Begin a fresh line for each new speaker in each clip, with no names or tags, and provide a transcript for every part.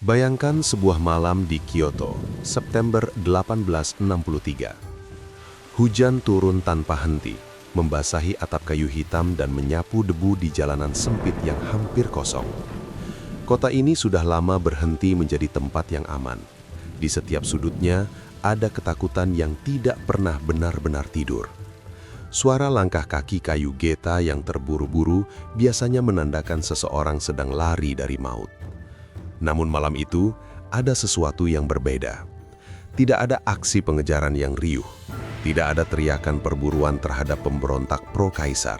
Bayangkan sebuah malam di Kyoto, September 1863. Hujan turun tanpa henti, membasahi atap kayu hitam dan menyapu debu di jalanan sempit yang hampir kosong. Kota ini sudah lama berhenti menjadi tempat yang aman. Di setiap sudutnya ada ketakutan yang tidak pernah benar-benar tidur. Suara langkah kaki kayu geta yang terburu-buru biasanya menandakan seseorang sedang lari dari maut. Namun malam itu, ada sesuatu yang berbeda. Tidak ada aksi pengejaran yang riuh. Tidak ada teriakan perburuan terhadap pemberontak pro-kaisar.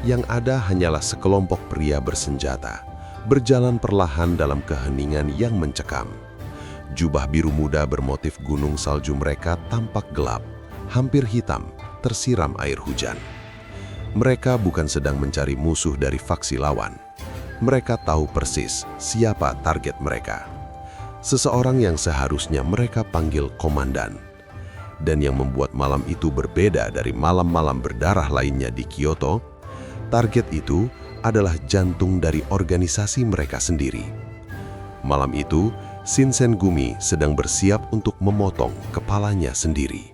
Yang ada hanyalah sekelompok pria bersenjata, berjalan perlahan dalam keheningan yang mencekam. Jubah biru muda bermotif gunung salju mereka tampak gelap, hampir hitam, tersiram air hujan. Mereka bukan sedang mencari musuh dari faksi lawan. Mereka tahu persis siapa target mereka. Seseorang yang seharusnya mereka panggil komandan. Dan yang membuat malam itu berbeda dari malam-malam berdarah lainnya di Kyoto, target itu adalah jantung dari organisasi mereka sendiri. Malam itu, Shinsengumi sedang bersiap untuk memotong kepalanya sendiri.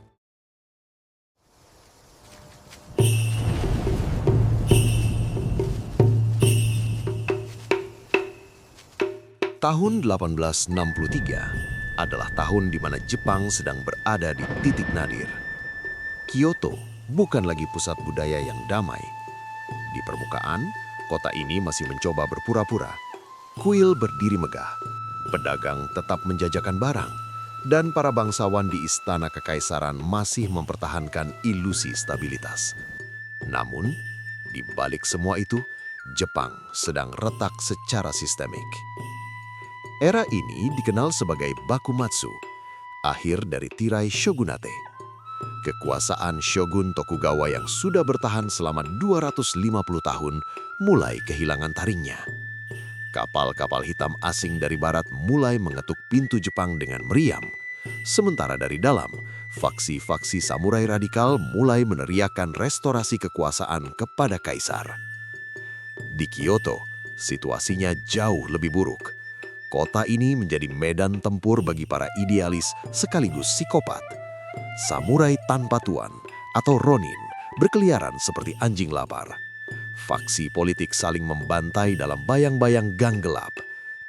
Tahun 1863 adalah tahun di mana Jepang sedang berada di titik nadir. Kyoto bukan lagi pusat budaya yang damai. Di permukaan, kota ini masih mencoba berpura-pura. Kuil berdiri megah, pedagang tetap menjajakan barang, dan para bangsawan di istana kekaisaran masih mempertahankan ilusi stabilitas. Namun, di balik semua itu, Jepang sedang retak secara sistemik. Era ini dikenal sebagai Bakumatsu, akhir dari tirai shogunate. Kekuasaan Shogun Tokugawa yang sudah bertahan selama 250 tahun mulai kehilangan taringnya. Kapal-kapal hitam asing dari barat mulai mengetuk pintu Jepang dengan meriam. Sementara dari dalam, faksi-faksi samurai radikal mulai meneriakkan restorasi kekuasaan kepada kaisar. Di Kyoto, situasinya jauh lebih buruk. Kota ini menjadi medan tempur bagi para idealis sekaligus psikopat. Samurai tanpa tuan atau ronin berkeliaran seperti anjing lapar. Faksi politik saling membantai dalam bayang-bayang gang gelap.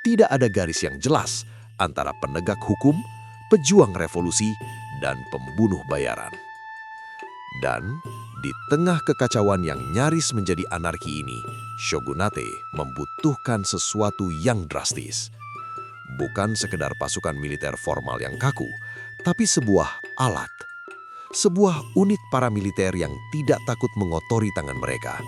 Tidak ada garis yang jelas antara penegak hukum, pejuang revolusi, dan pembunuh bayaran. Dan di tengah kekacauan yang nyaris menjadi anarki ini, shogunate membutuhkan sesuatu yang drastis. Bukan sekedar pasukan militer formal yang kaku, tapi sebuah alat. Sebuah unit paramiliter yang tidak takut mengotori tangan mereka.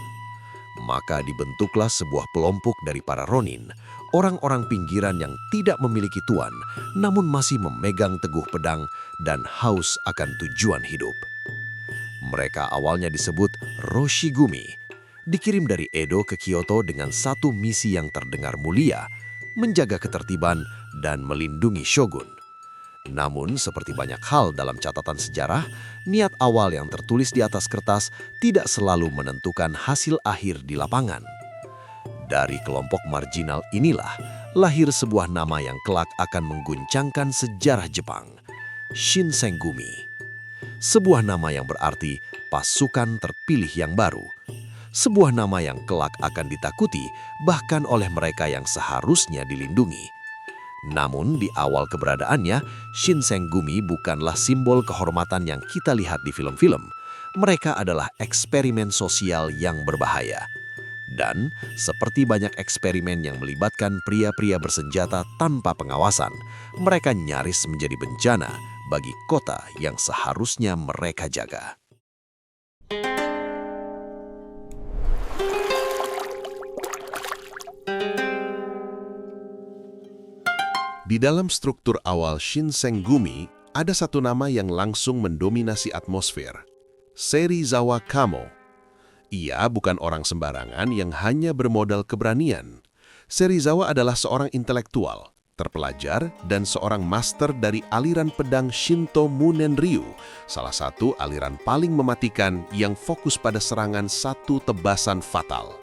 Maka dibentuklah sebuah kelompok dari para ronin, orang-orang pinggiran yang tidak memiliki tuan, namun masih memegang teguh pedang dan haus akan tujuan hidup. Mereka awalnya disebut Roshigumi, dikirim dari Edo ke Kyoto dengan satu misi yang terdengar mulia, menjaga ketertiban dan melindungi shogun. Namun, seperti banyak hal dalam catatan sejarah, niat awal yang tertulis di atas kertas tidak selalu menentukan hasil akhir di lapangan. Dari kelompok marginal inilah lahir sebuah nama yang kelak akan mengguncangkan sejarah Jepang, Shinsengumi. Sebuah nama yang berarti pasukan terpilih yang baru. Sebuah nama yang kelak akan ditakuti bahkan oleh mereka yang seharusnya dilindungi. Namun di awal keberadaannya, Shinsengumi bukanlah simbol kehormatan yang kita lihat di film-film. Mereka adalah eksperimen sosial yang berbahaya. Dan seperti banyak eksperimen yang melibatkan pria-pria bersenjata tanpa pengawasan, mereka nyaris menjadi bencana bagi kota yang seharusnya mereka jaga.
Di dalam struktur awal Shinsengumi, ada satu nama yang langsung mendominasi atmosfer, Serizawa Kamo. Ia bukan orang sembarangan yang hanya bermodal keberanian. Serizawa adalah seorang intelektual, terpelajar, dan seorang master dari aliran pedang Shinto Munen-ryu, salah satu aliran paling mematikan yang fokus pada serangan satu tebasan fatal.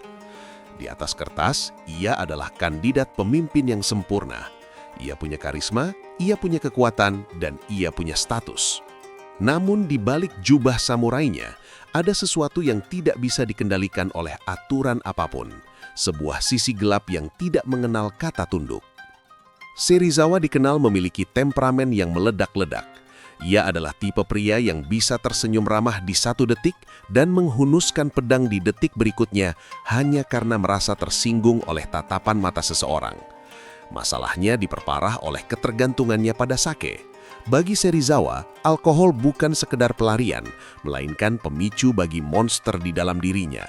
Di atas kertas, ia adalah kandidat pemimpin yang sempurna,
Ia punya karisma, ia punya kekuatan, dan ia punya status. Namun di balik jubah samurainya, ada sesuatu yang tidak bisa dikendalikan oleh aturan apapun. Sebuah sisi gelap yang tidak mengenal kata tunduk. Serizawa dikenal memiliki temperamen yang meledak-ledak. Ia adalah tipe pria yang bisa tersenyum ramah di 1 detik dan menghunuskan pedang di detik berikutnya hanya karena merasa tersinggung oleh tatapan mata seseorang. Masalahnya diperparah oleh ketergantungannya pada sake. Bagi Serizawa, alkohol bukan sekedar pelarian, melainkan pemicu bagi monster di dalam dirinya.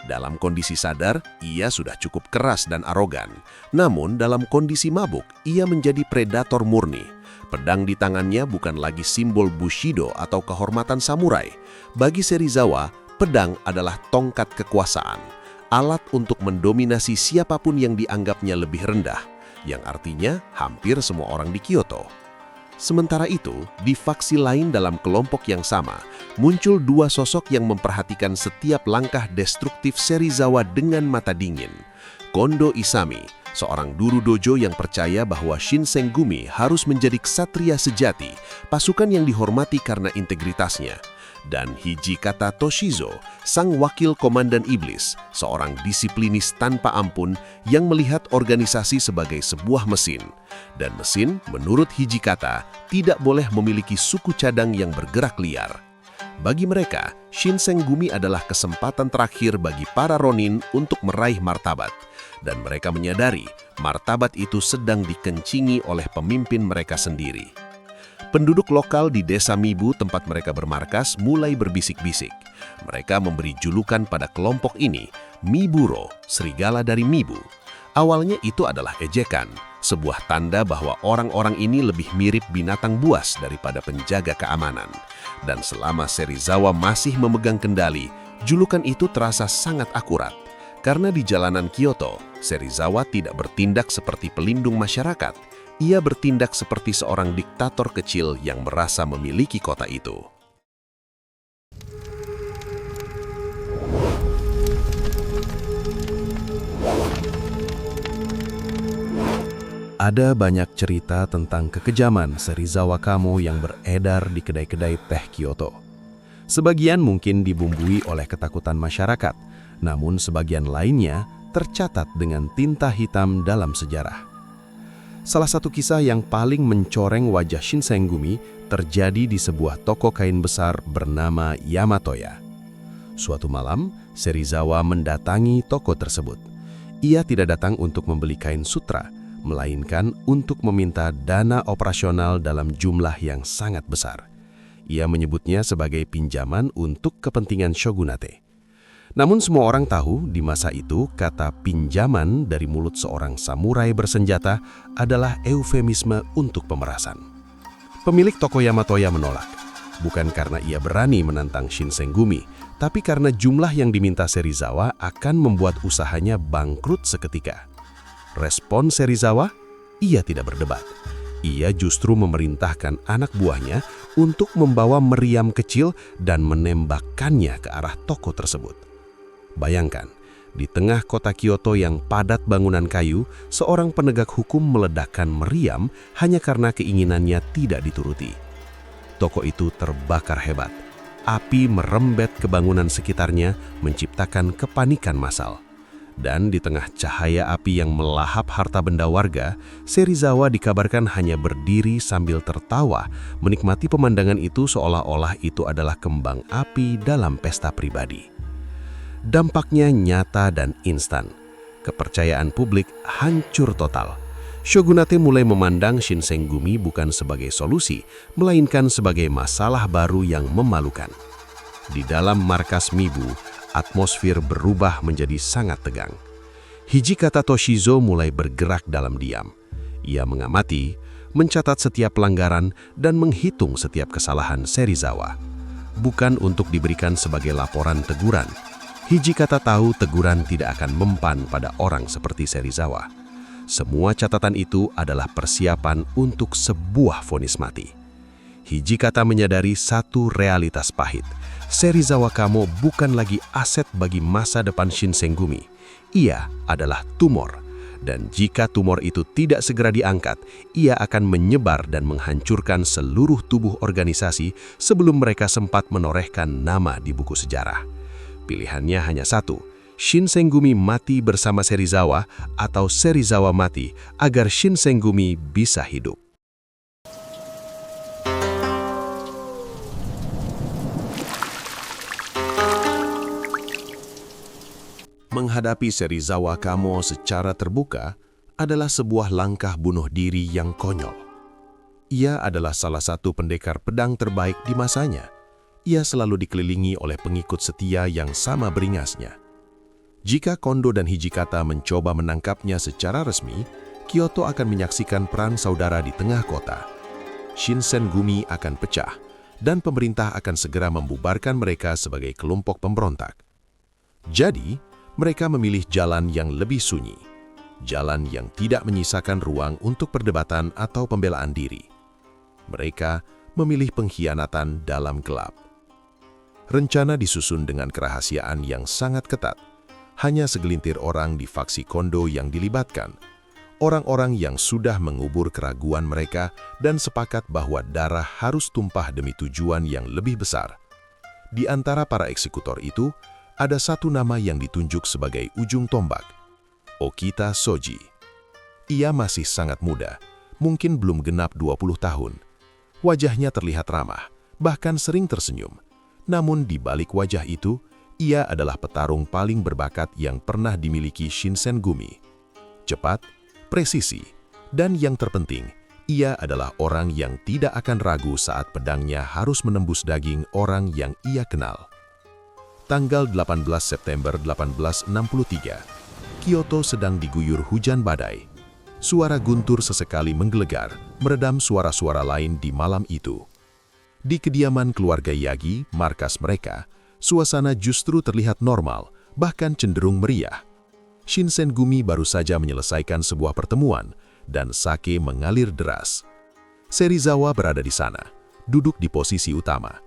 Dalam kondisi sadar, ia sudah cukup keras dan arogan. Namun dalam kondisi mabuk, ia menjadi predator murni. Pedang di tangannya bukan lagi simbol Bushido atau kehormatan samurai. Bagi Serizawa, pedang adalah tongkat kekuasaan, alat untuk mendominasi siapapun yang dianggapnya lebih rendah, yang artinya hampir semua orang di Kyoto. Sementara itu, di faksi lain dalam kelompok yang sama, muncul 2 sosok yang memperhatikan setiap langkah destruktif Serizawa dengan mata dingin. Kondo Isami, seorang guru dojo yang percaya bahwa Shinsengumi harus menjadi ksatria sejati, pasukan yang dihormati karena integritasnya. Dan Hijikata Toshizo, sang wakil komandan iblis, seorang disiplinis tanpa ampun yang melihat organisasi sebagai sebuah mesin. Dan mesin, menurut Hijikata, tidak boleh memiliki suku cadang yang bergerak liar. Bagi mereka, Shinsengumi adalah kesempatan terakhir bagi para ronin untuk meraih martabat. Dan mereka menyadari, martabat itu sedang dikencingi oleh pemimpin mereka sendiri. Penduduk lokal di desa Mibu tempat mereka bermarkas mulai berbisik-bisik. Mereka memberi julukan pada kelompok ini, Miburo, serigala dari Mibu. Awalnya itu adalah ejekan, sebuah tanda bahwa orang-orang ini lebih mirip binatang buas daripada penjaga keamanan. Dan selama Serizawa masih memegang kendali, julukan itu terasa sangat akurat. Karena di jalanan Kyoto, Serizawa tidak bertindak seperti pelindung masyarakat. Ia bertindak seperti seorang diktator kecil yang merasa memiliki kota itu.
Ada banyak cerita tentang kekejaman Serizawa Kamo yang beredar di kedai-kedai teh Kyoto. Sebagian mungkin dibumbui oleh ketakutan masyarakat, namun sebagian lainnya tercatat dengan tinta hitam dalam sejarah. Salah satu kisah yang paling mencoreng wajah Shinsengumi terjadi di sebuah toko kain besar bernama Yamatoya. Suatu malam, Serizawa mendatangi toko tersebut. Ia tidak datang untuk membeli kain sutra, melainkan untuk meminta dana operasional dalam jumlah yang sangat besar. Ia menyebutnya sebagai pinjaman untuk kepentingan shogunate. Namun semua orang tahu di masa itu kata pinjaman dari mulut seorang samurai bersenjata adalah eufemisme untuk pemerasan. Pemilik toko Yamatoya menolak, bukan karena ia berani menantang Shinsengumi, tapi karena jumlah yang diminta Serizawa akan membuat usahanya bangkrut seketika. Respon Serizawa? Ia tidak berdebat. Ia justru memerintahkan anak buahnya untuk membawa meriam kecil dan menembakkannya ke arah toko tersebut. Bayangkan, di tengah kota Kyoto yang padat bangunan kayu, seorang penegak hukum meledakkan meriam hanya karena keinginannya tidak dituruti. Toko itu terbakar hebat. Api merembet ke bangunan sekitarnya, menciptakan kepanikan massal. Dan di tengah cahaya api yang melahap harta benda warga, Serizawa dikabarkan hanya berdiri sambil tertawa, menikmati pemandangan itu seolah-olah itu adalah kembang api dalam pesta pribadi. Dampaknya nyata dan instan. Kepercayaan publik hancur total. Shogunate mulai memandang Shinsengumi bukan sebagai solusi, melainkan sebagai masalah baru yang memalukan. Di dalam markas Mibu, atmosfer berubah menjadi sangat tegang. Hijikata Toshizo mulai bergerak dalam diam. Ia mengamati, mencatat setiap pelanggaran, dan menghitung setiap kesalahan Serizawa. Bukan untuk diberikan sebagai laporan teguran. Hijikata tahu teguran tidak akan mempan pada orang seperti Serizawa. Semua catatan itu adalah persiapan untuk sebuah vonis mati. Hijikata menyadari satu realitas pahit. Serizawa Kamo bukan lagi aset bagi masa depan Shinsengumi. Ia adalah tumor. Dan jika tumor itu tidak segera diangkat, ia akan menyebar dan menghancurkan seluruh tubuh organisasi sebelum mereka sempat menorehkan nama di buku sejarah. Pilihannya hanya satu, Shinsengumi mati bersama Serizawa atau Serizawa mati agar Shinsengumi bisa hidup. Menghadapi Serizawa Kamo secara terbuka adalah sebuah langkah bunuh diri yang konyol. Ia adalah salah satu pendekar pedang terbaik di masanya. Ia selalu dikelilingi oleh pengikut setia yang sama beringasnya. Jika Kondo dan Hijikata mencoba menangkapnya secara resmi, Kyoto akan menyaksikan perang saudara di tengah kota. Shinsengumi akan pecah, dan pemerintah akan segera membubarkan mereka sebagai kelompok pemberontak. Jadi, mereka memilih jalan yang lebih sunyi, jalan yang tidak menyisakan ruang untuk perdebatan atau pembelaan diri. Mereka memilih pengkhianatan dalam gelap. Rencana disusun dengan kerahasiaan yang sangat ketat. Hanya segelintir orang di faksi Kondo yang dilibatkan. Orang-orang yang sudah mengubur keraguan mereka dan sepakat bahwa darah harus tumpah demi tujuan yang lebih besar. Di antara para eksekutor itu, ada satu nama yang ditunjuk sebagai ujung tombak, Okita Soji. Ia masih sangat muda, mungkin belum genap 20 tahun. Wajahnya terlihat ramah, bahkan sering tersenyum. Namun di balik wajah itu, ia adalah petarung paling berbakat yang pernah dimiliki Shinsengumi. Cepat, presisi, dan yang terpenting, ia adalah orang yang tidak akan ragu saat pedangnya harus menembus daging orang yang ia kenal. Tanggal 18 September 1863, Kyoto sedang diguyur hujan badai. Suara guntur sesekali menggelegar, meredam suara-suara lain di malam itu. Di kediaman keluarga Yagi, markas mereka, suasana justru terlihat normal, bahkan cenderung meriah. Shinsengumi baru saja menyelesaikan sebuah pertemuan, dan sake mengalir deras. Serizawa berada di sana, duduk di posisi utama.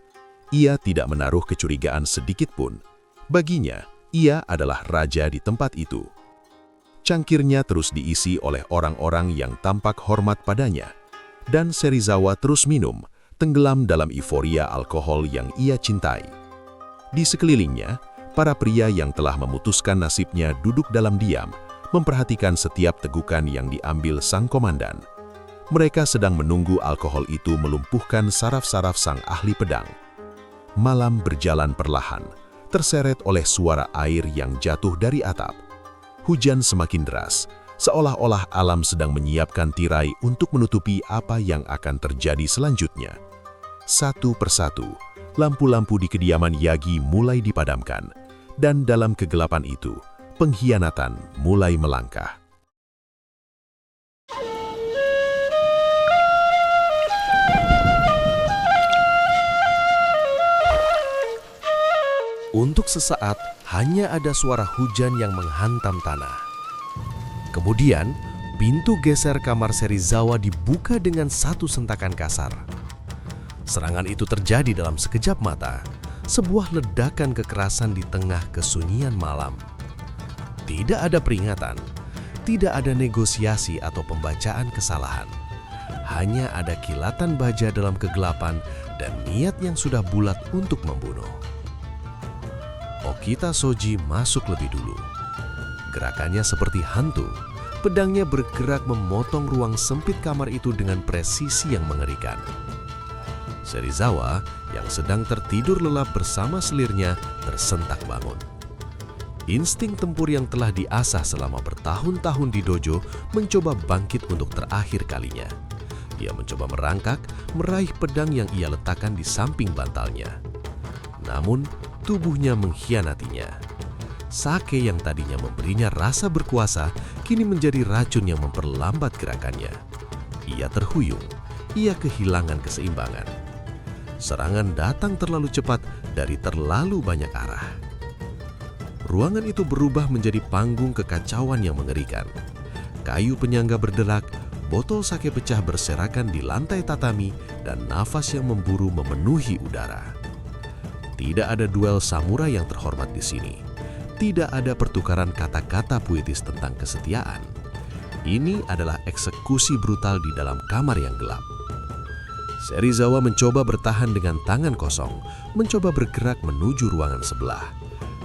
Ia tidak menaruh kecurigaan sedikit pun. Baginya, ia adalah raja di tempat itu. Cangkirnya terus diisi oleh orang-orang yang tampak hormat padanya. Dan Serizawa terus minum, tenggelam dalam euforia alkohol yang ia cintai. Di sekelilingnya, para pria yang telah memutuskan nasibnya duduk dalam diam, memperhatikan setiap tegukan yang diambil sang komandan. Mereka sedang menunggu alkohol itu melumpuhkan saraf-saraf sang ahli pedang. Malam berjalan perlahan, terseret oleh suara air yang jatuh dari atap. Hujan semakin deras, seolah-olah alam sedang menyiapkan tirai untuk menutupi apa yang akan terjadi selanjutnya. Satu persatu, lampu-lampu di kediaman Yagi mulai dipadamkan, dan dalam kegelapan itu, pengkhianatan mulai melangkah. Untuk sesaat, hanya ada suara hujan yang menghantam tanah. Kemudian, pintu geser kamar Serizawa dibuka dengan satu sentakan kasar. Serangan itu terjadi dalam sekejap mata, sebuah ledakan kekerasan di tengah kesunyian malam. Tidak ada peringatan, tidak ada negosiasi atau pembacaan kesalahan. Hanya ada kilatan baja dalam kegelapan dan niat yang sudah bulat untuk membunuh. Okita Soji masuk lebih dulu. Gerakannya seperti hantu. Pedangnya bergerak memotong ruang sempit kamar itu dengan presisi yang mengerikan. Serizawa yang sedang tertidur lelap bersama selirnya tersentak bangun. Insting tempur yang telah diasah selama bertahun-tahun di dojo mencoba bangkit untuk terakhir kalinya. Ia mencoba merangkak, meraih pedang yang ia letakkan di samping bantalnya. Namun, tubuhnya mengkhianatinya. Sake yang tadinya memberinya rasa berkuasa, kini menjadi racun yang memperlambat gerakannya. Ia terhuyung, ia kehilangan keseimbangan. Serangan datang terlalu cepat dari terlalu banyak arah. Ruangan itu berubah menjadi panggung kekacauan yang mengerikan. Kayu penyangga berderak, botol sake pecah berserakan di lantai tatami, dan nafas yang memburu memenuhi udara. Tidak ada duel samurai yang terhormat di sini. Tidak ada pertukaran kata-kata puitis tentang kesetiaan.
Ini adalah eksekusi brutal di dalam kamar yang gelap. Serizawa mencoba bertahan dengan tangan kosong, mencoba bergerak menuju ruangan sebelah.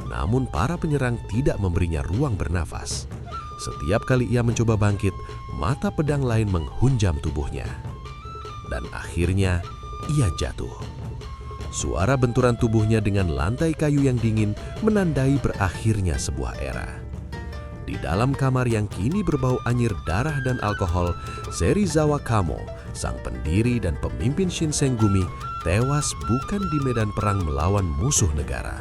Namun para penyerang tidak memberinya ruang bernafas. Setiap kali ia mencoba bangkit, mata pedang lain menghunjam tubuhnya. Dan akhirnya ia jatuh. Suara benturan tubuhnya dengan lantai kayu yang dingin menandai berakhirnya sebuah era. Di dalam kamar yang kini berbau anyir darah dan alkohol, Serizawa Kamo, sang pendiri dan pemimpin Shinsengumi, tewas bukan di medan perang melawan musuh negara.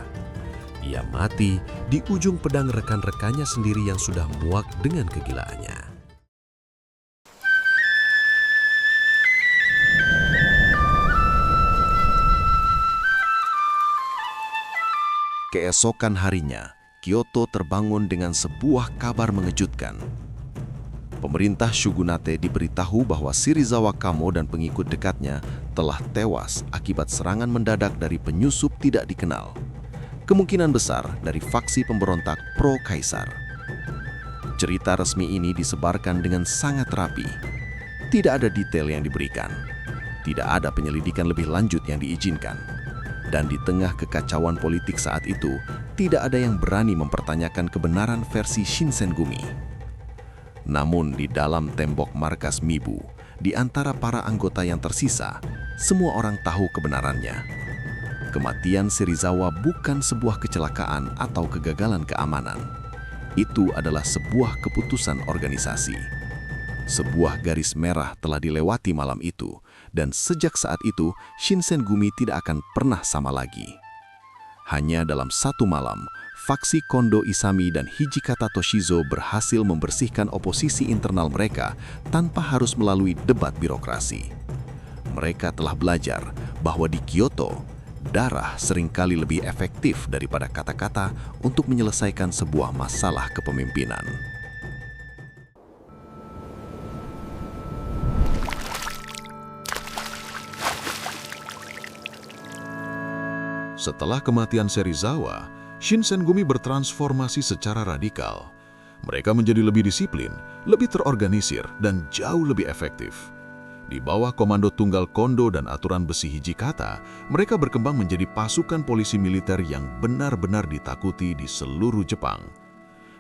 Ia mati di ujung pedang rekan-rekannya sendiri yang sudah muak dengan kegilaannya.
Keesokan harinya, Kyoto terbangun dengan sebuah kabar mengejutkan. Pemerintah Shogunate diberitahu bahwa Serizawa Kamo dan pengikut dekatnya telah tewas akibat serangan mendadak dari penyusup tidak dikenal. Kemungkinan besar dari faksi pemberontak pro-kaisar. Cerita resmi ini disebarkan dengan sangat rapi. Tidak ada detail yang diberikan. Tidak ada penyelidikan lebih lanjut yang diizinkan. Dan di tengah kekacauan politik saat itu, tidak ada yang berani mempertanyakan kebenaran versi Shinsengumi. Namun di dalam tembok markas Mibu, di antara para anggota yang tersisa, semua orang tahu kebenarannya. Kematian Serizawa bukan sebuah kecelakaan atau kegagalan keamanan. Itu adalah sebuah keputusan organisasi. Sebuah garis merah telah dilewati malam itu, dan sejak saat itu, Shinsengumi tidak akan pernah sama lagi. Hanya dalam satu malam, faksi Kondo Isami dan Hijikata Toshizo berhasil membersihkan oposisi internal mereka tanpa harus melalui debat birokrasi. Mereka telah belajar bahwa di Kyoto, darah seringkali lebih efektif daripada kata-kata untuk menyelesaikan sebuah masalah kepemimpinan.
Setelah kematian Serizawa, Shinsengumi bertransformasi secara radikal. Mereka menjadi lebih disiplin, lebih terorganisir, dan jauh lebih efektif. Di bawah komando tunggal Kondo dan aturan besi Hijikata, mereka berkembang menjadi pasukan polisi militer yang benar-benar ditakuti di seluruh Jepang.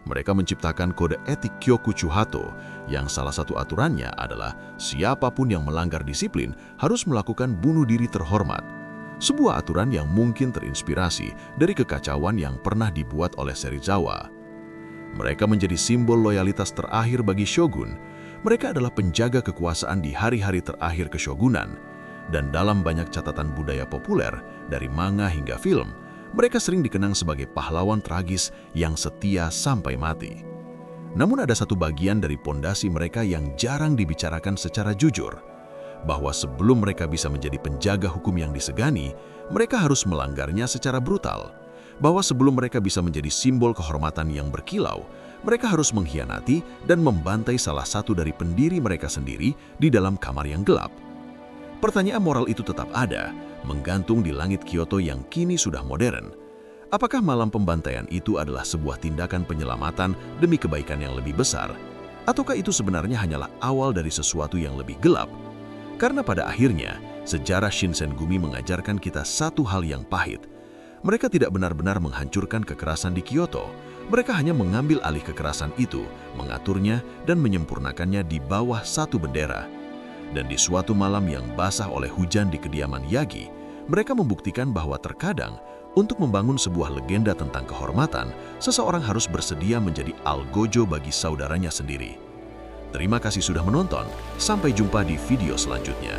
Mereka menciptakan kode etik Kyokuchuhato, yang salah satu aturannya adalah siapapun yang melanggar disiplin harus melakukan bunuh diri terhormat. Sebuah aturan yang mungkin terinspirasi dari kekacauan yang pernah dibuat oleh Serizawa. Mereka menjadi simbol loyalitas terakhir bagi shogun. Mereka adalah penjaga kekuasaan di hari-hari terakhir keshogunan. Dan dalam banyak catatan budaya populer, dari manga hingga film, mereka sering dikenang sebagai pahlawan tragis yang setia sampai mati. Namun ada satu bagian dari pondasi mereka yang jarang dibicarakan secara jujur, bahwa sebelum mereka bisa menjadi penjaga hukum yang disegani, mereka harus melanggarnya secara brutal. Bahwa sebelum mereka bisa menjadi simbol kehormatan yang berkilau, mereka harus mengkhianati dan membantai salah satu dari pendiri mereka sendiri di dalam kamar yang gelap. Pertanyaan moral itu tetap ada, menggantung di langit Kyoto yang kini sudah modern. Apakah malam pembantaian itu adalah sebuah tindakan penyelamatan demi kebaikan yang lebih besar? Ataukah itu sebenarnya hanyalah awal dari sesuatu yang lebih gelap? Karena pada akhirnya, sejarah Shinsengumi mengajarkan kita satu hal yang pahit. Mereka tidak benar-benar menghancurkan kekerasan di Kyoto. Mereka hanya mengambil alih kekerasan itu, mengaturnya, dan menyempurnakannya di bawah satu bendera. Dan di suatu malam yang basah oleh hujan di kediaman Yagi, mereka membuktikan bahwa terkadang, untuk membangun sebuah legenda tentang kehormatan, seseorang harus bersedia menjadi algojo bagi saudaranya sendiri. Terima kasih sudah menonton, sampai jumpa di video selanjutnya.